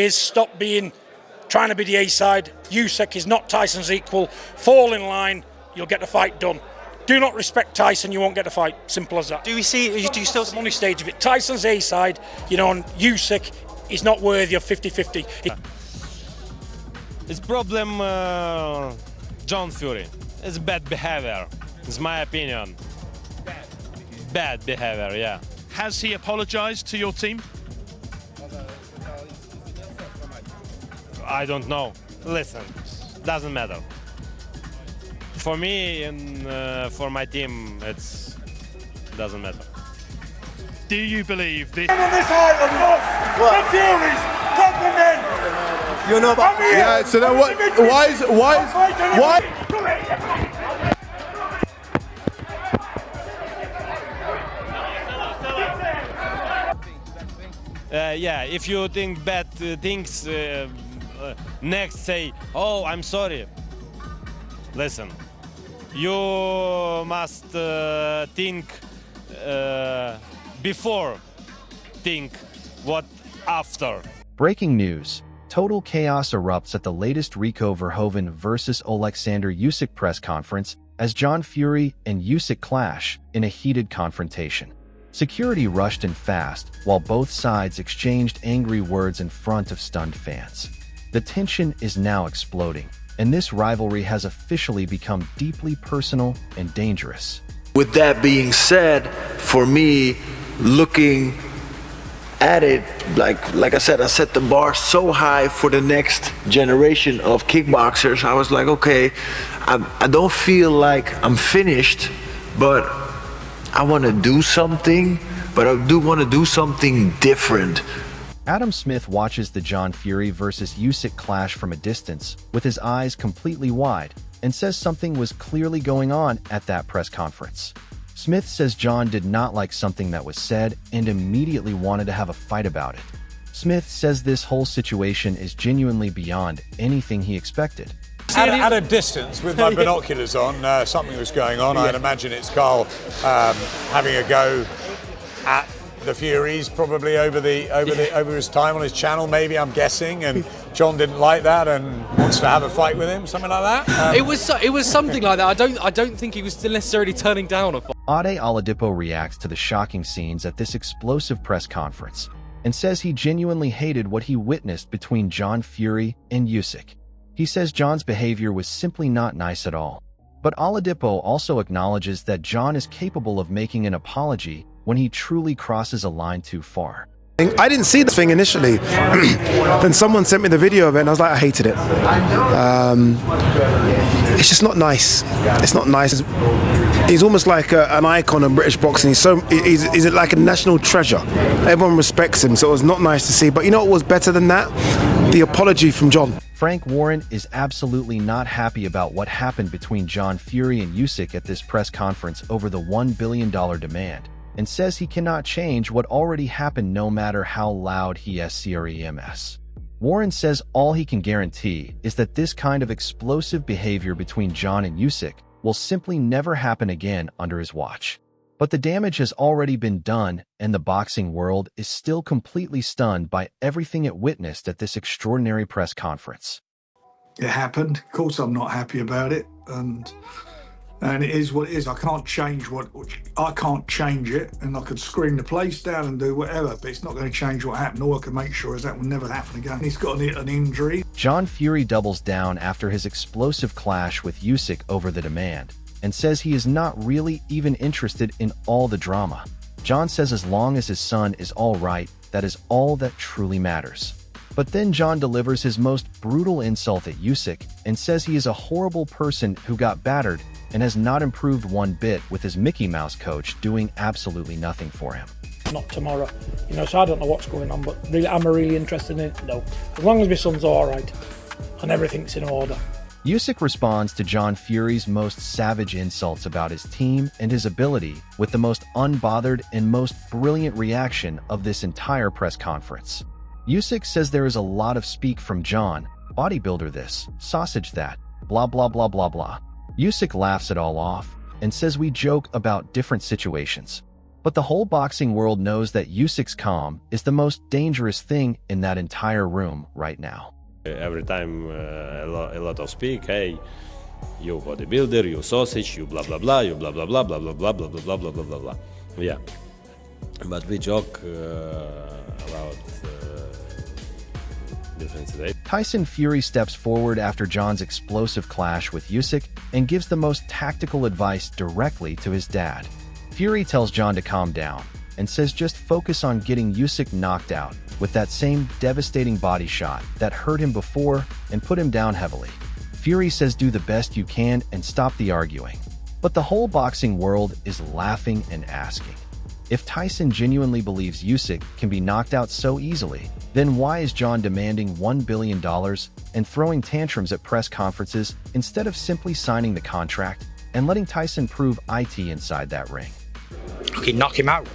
Is stop trying to be the A side. Usyk is not Tyson's equal. Fall in line, you'll get the fight done. Do not respect Tyson, you won't get the fight. Simple as that. Do you still the money stage of it? Tyson's A side, and Usyk is not worthy of 50-50. It's problem John Fury. It's bad behavior. It's my opinion. Bad behavior, yeah. Has he apologized to your team? I don't know. Listen, doesn't matter. For me and for my team, it doesn't matter. Do you believe this? On this island, the Furies, compliment. You're not. Yeah. So then what? Why? Yeah. If you think bad things. Next say, oh, I'm sorry. Listen, you must think before, think what after. Breaking news. Total chaos erupts at the latest Rico Verhoeven versus Oleksandr Usyk press conference as John Fury and Usyk clash in a heated confrontation. Security rushed in fast while both sides exchanged angry words in front of stunned fans. The tension is now exploding, and this rivalry has officially become deeply personal and dangerous. With that being said, for me, looking at it, like I said, I set the bar so high for the next generation of kickboxers. I was like, okay, I don't feel like I'm finished, but I want to do something, but I do want to do something different. Adam Smith watches the John Fury versus Usyk clash from a distance with his eyes completely wide and says something was clearly going on at that press conference. Smith says John did not like something that was said and immediately wanted to have a fight about it. Smith says this whole situation is genuinely beyond anything he expected. At a distance, with my binoculars on, something was going on. I'd imagine it's Carl having a go at the Furies, probably over his time on his channel, maybe, I'm guessing, and John didn't like that and wants to have a fight with him, something like that. It was something like that. I don't think he was still necessarily turning down a fight. Ade Oladipo reacts to the shocking scenes at this explosive press conference and says he genuinely hated what he witnessed between John Fury and Usyk. He says John's behavior was simply not nice at all. But Oladipo also acknowledges that John is capable of making an apology when he truly crosses a line too far. I didn't see this thing initially. Then someone sent me the video of it and I was like, I hated it. It's just not nice. It's not nice. He's almost like an icon of British boxing. He's like a national treasure. Everyone respects him, so it was not nice to see. But you know what was better than that? The apology from John. Frank Warren is absolutely not happy about what happened between John Fury and Usyk at this press conference over the $1 billion demand, and says he cannot change what already happened no matter how loud he screams. Warren says all he can guarantee is that this kind of explosive behavior between John and Usyk will simply never happen again under his watch. But the damage has already been done, and the boxing world is still completely stunned by everything it witnessed at this extraordinary press conference. It happened. Of course I'm not happy about it, and it is what it is. I can't change it, and I could scream the place down and do whatever, but it's not going to change what happened. All I can make sure is that will never happen again. He's got an injury. John Fury doubles down after his explosive clash with Usyk over the demand, and says he is not really even interested in all the drama. John says as long as his son is all right, that is all that truly matters. But then John delivers his most brutal insult at Usyk and says he is a horrible person who got battered and has not improved one bit with his Mickey Mouse coach doing absolutely nothing for him. Not tomorrow, so I don't know what's going on, but really, am I really interested in it? No. As long as my son's all right and everything's in order. Usyk responds to John Fury's most savage insults about his team and his ability with the most unbothered and most brilliant reaction of this entire press conference. Usyk says there is a lot of speak from John, bodybuilder this, sausage that, blah blah blah blah blah. Usyk laughs it all off and says we joke about different situations. But the whole boxing world knows that Usyk's calm is the most dangerous thing in that entire room right now. Every time a lot of speak, hey, you bodybuilder, you sausage, you blah blah blah, you blah blah blah blah blah blah blah blah blah blah blah blah. Yeah, but we joke about different today. Tyson Fury steps forward after John's explosive clash with Usyk and gives the most tactical advice directly to his dad. Fury tells John to calm down and says just focus on getting Usyk knocked out with that same devastating body shot that hurt him before and put him down heavily. Fury says do the best you can and stop the arguing. But the whole boxing world is laughing and asking, if Tyson genuinely believes Usyk can be knocked out so easily, then why is John demanding $1 billion and throwing tantrums at press conferences instead of simply signing the contract and letting Tyson prove IT inside that ring? Okay, knock him out.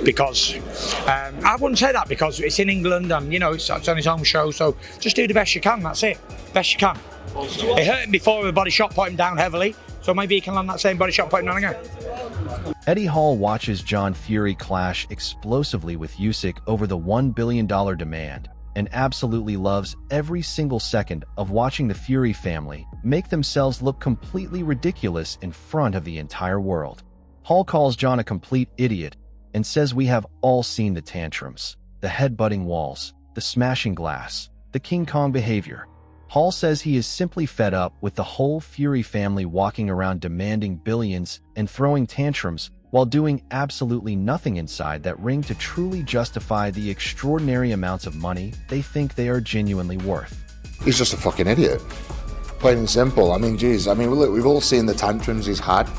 Because I wouldn't say that because it's in England and you know it's on his own show, so just do the best you can. That's it, best you can. It hurt him before with a body shot, put him down heavily, so maybe he can land that same body shot, put him down again. Eddie Hall watches John Fury clash explosively with Usyk over the $1 billion demand and absolutely loves every single second of watching the Fury family make themselves look completely ridiculous in front of the entire world. Hall calls John a complete idiot and says we have all seen the tantrums, the head-butting walls, the smashing glass, the King Kong behavior. Hall says he is simply fed up with the whole Fury family walking around demanding billions and throwing tantrums while doing absolutely nothing inside that ring to truly justify the extraordinary amounts of money they think they are genuinely worth. He's just a fucking idiot. Plain and simple. I mean, geez, I mean, look, we've all seen the tantrums he's had.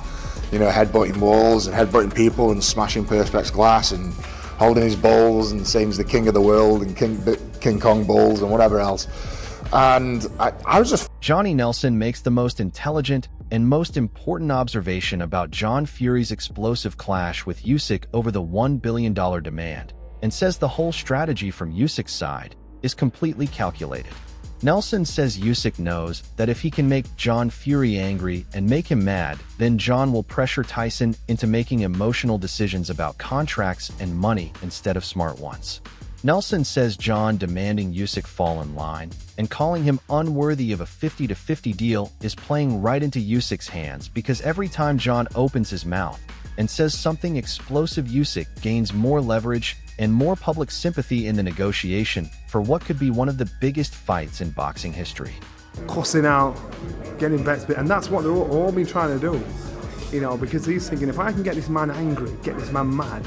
You know, headbutting walls and headbutting people and smashing Perspex glass and holding his bowls and saying he's the king of the world and King Kong bowls and whatever else. And I was just... Johnny Nelson makes the most intelligent and most important observation about John Fury's explosive clash with Usyk over the $1 billion demand and says the whole strategy from Usyk's side is completely calculated. Nelson says Usyk knows that if he can make John Fury angry and make him mad, then John will pressure Tyson into making emotional decisions about contracts and money instead of smart ones. Nelson says John demanding Usyk fall in line and calling him unworthy of a 50-50 deal is playing right into Usyk's hands because every time John opens his mouth and says something explosive, Usyk gains more leverage and more public sympathy in the negotiation for what could be one of the biggest fights in boxing history. Cussing out, getting bets, and that's what they're all been trying to do, you know, because he's thinking if I can get this man angry, get this man mad,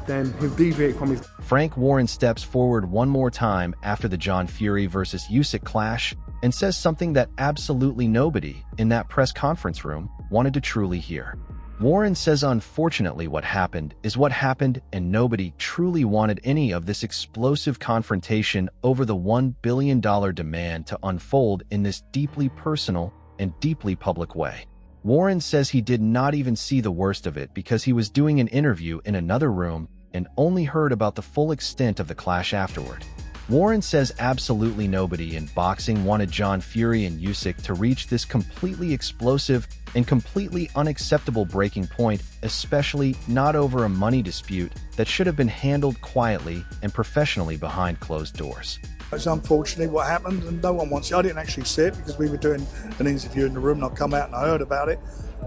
then he'll deviate from his... Frank Warren steps forward one more time after the John Fury versus Usyk clash and says something that absolutely nobody in that press conference room wanted to truly hear. Warren says unfortunately what happened is what happened and nobody truly wanted any of this explosive confrontation over the $1 billion demand to unfold in this deeply personal and deeply public way. Warren says he did not even see the worst of it because he was doing an interview in another room and only heard about the full extent of the clash afterward. Warren says absolutely nobody in boxing wanted John Fury and Usyk to reach this completely explosive and completely unacceptable breaking point, especially not over a money dispute that should have been handled quietly and professionally behind closed doors. It's unfortunately what happened and no one wants it. I didn't actually see it because we were doing an interview in the room and I come out and I heard about it.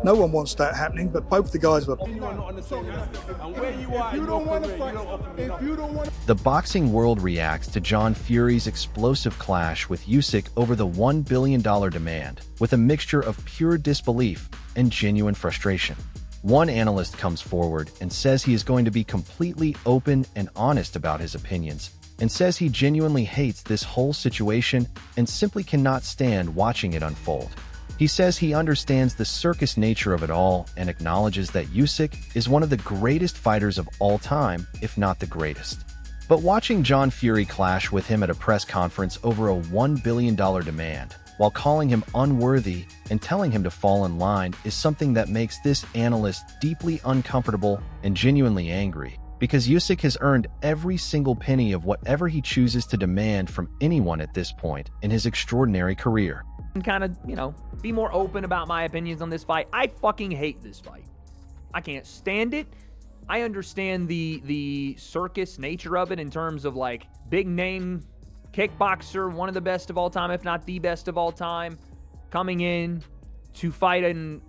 No one wants that happening, but both the guys were... The boxing world reacts to John Fury's explosive clash with Usyk over the $1 billion demand with a mixture of pure disbelief and genuine frustration. One analyst comes forward and says he is going to be completely open and honest about his opinions and says he genuinely hates this whole situation and simply cannot stand watching it unfold. He says he understands the circus nature of it all and acknowledges that Usyk is one of the greatest fighters of all time, if not the greatest. But watching John Fury clash with him at a press conference over a $1 billion demand, while calling him unworthy and telling him to fall in line, is something that makes this analyst deeply uncomfortable and genuinely angry, because Usyk has earned every single penny of whatever he chooses to demand from anyone at this point in his extraordinary career. And kind of, you know, be more open about my opinions on this fight. I fucking hate this fight. I can't stand it. I understand the circus nature of it in terms of like big name kickboxer, one of the best of all time, if not the best of all time, coming in to fight an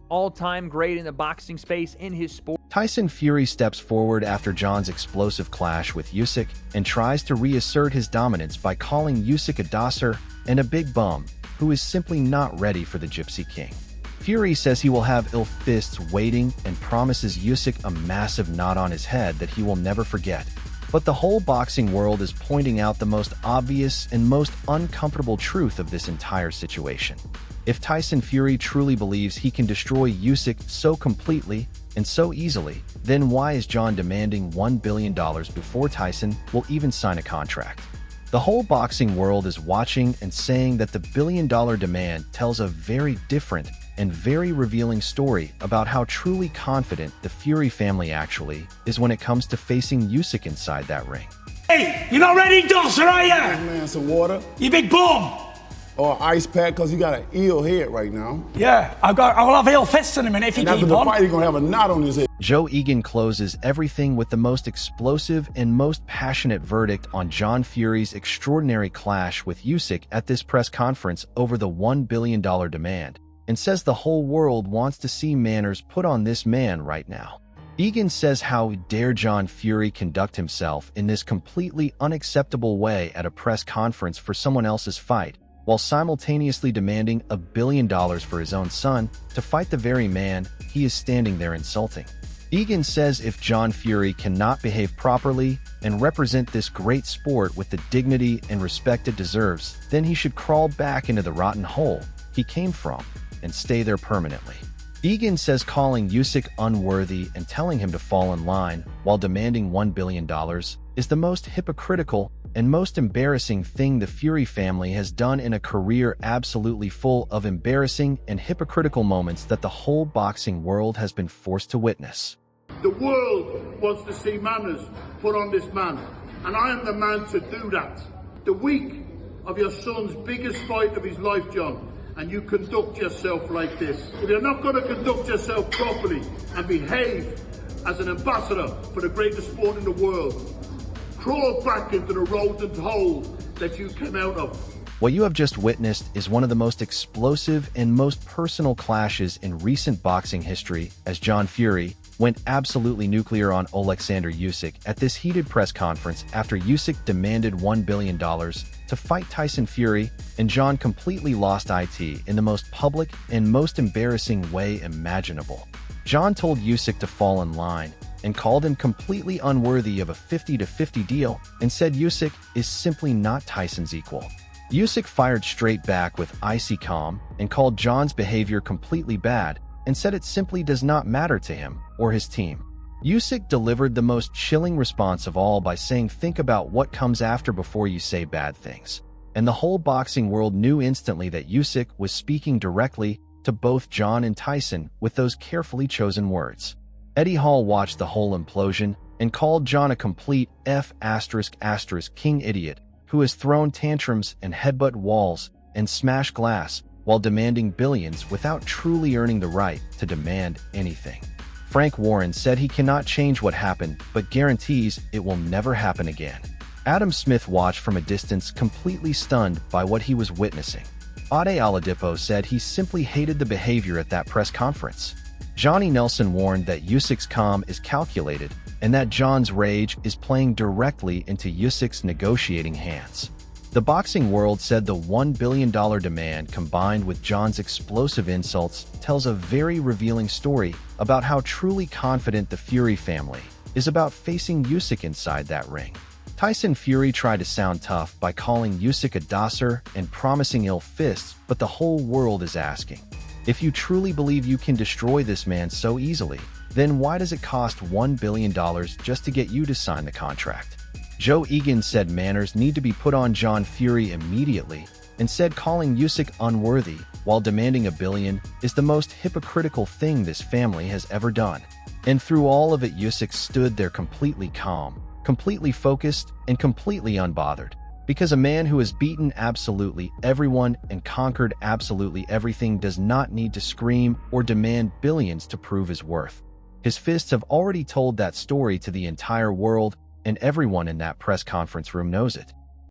all-time great in the boxing space in his sport. Tyson Fury steps forward after John's explosive clash with Usyk and tries to reassert his dominance by calling Usyk a dosser and a big bum who is simply not ready for the Gypsy King. Fury says he will have ill fists waiting and promises Usyk a massive knot on his head that he will never forget. But the whole boxing world is pointing out the most obvious and most uncomfortable truth of this entire situation. If Tyson Fury truly believes he can destroy Usyk so completely and so easily, then why is John demanding $1 billion before Tyson will even sign a contract? The whole boxing world is watching and saying that the billion-dollar demand tells a very different and very revealing story about how truly confident the Fury family actually is when it comes to facing Usyk inside that ring. Hey, you're not ready, Dawson, are you? Man, some water. You big bum. Or ice pack, because you got an ill head right now. Yeah, I will have ill fists in a minute if you and keep after the on. fight, you're going to have a knot on his head. Joe Egan closes everything with the most explosive and most passionate verdict on John Fury's extraordinary clash with Usyk at this press conference over the $1 billion demand, and says the whole world wants to see manners put on this man right now. Egan says how dare John Fury conduct himself in this completely unacceptable way at a press conference for someone else's fight, while simultaneously demanding $1 billion for his own son to fight the very man he is standing there insulting. Egan says if John Fury cannot behave properly and represent this great sport with the dignity and respect it deserves, then he should crawl back into the rotten hole he came from and stay there permanently. Egan says calling Usyk unworthy and telling him to fall in line while demanding $1 billion is the most hypocritical and most embarrassing thing the Fury family has done in a career absolutely full of embarrassing and hypocritical moments that the whole boxing world has been forced to witness. The world wants to see manners put on this man, and I am the man to do that. The week of your son's biggest fight of his life, John, and you conduct yourself like this. If you're not going to conduct yourself properly and behave as an ambassador for the greatest sport in the world, crawl back into the rodent hole that you came out of. What you have just witnessed is one of the most explosive and most personal clashes in recent boxing history as John Fury went absolutely nuclear on Oleksandr Usyk at this heated press conference after Usyk demanded $1 billion to fight Tyson Fury, and John completely lost IT in the most public and most embarrassing way imaginable. John told Usyk to fall in line and called him completely unworthy of a 50-50 deal and said Usyk is simply not Tyson's equal. Usyk fired straight back with icy calm and called John's behavior completely bad and said it simply does not matter to him or his team. Usyk delivered the most chilling response of all by saying think about what comes after before you say bad things. And the whole boxing world knew instantly that Usyk was speaking directly to both John and Tyson with those carefully chosen words. Eddie Hall watched the whole implosion and called John a complete F***king idiot who has thrown tantrums and headbutt walls and smashed glass while demanding billions without truly earning the right to demand anything. Frank Warren said he cannot change what happened, but guarantees it will never happen again. Adam Smith watched from a distance, completely stunned by what he was witnessing. Ade Oladipo said he simply hated the behavior at that press conference. Johnny Nelson warned that Usyk's calm is calculated and that John's rage is playing directly into Usyk's negotiating hands. The boxing world said the $1 billion demand combined with John's explosive insults tells a very revealing story about how truly confident the Fury family is about facing Usyk inside that ring. Tyson Fury tried to sound tough by calling Usyk a dosser and promising ill fists, but the whole world is asking, if you truly believe you can destroy this man so easily, then why does it cost $1 billion just to get you to sign the contract? Joe Egan said manners need to be put on John Fury immediately and said calling Usyk unworthy while demanding $1 billion is the most hypocritical thing this family has ever done. And through all of it, Usyk stood there completely calm, completely focused, and completely unbothered. Because a man who has beaten absolutely everyone and conquered absolutely everything does not need to scream or demand billions to prove his worth. His fists have already told that story to the entire world, and everyone in that press conference room knows it.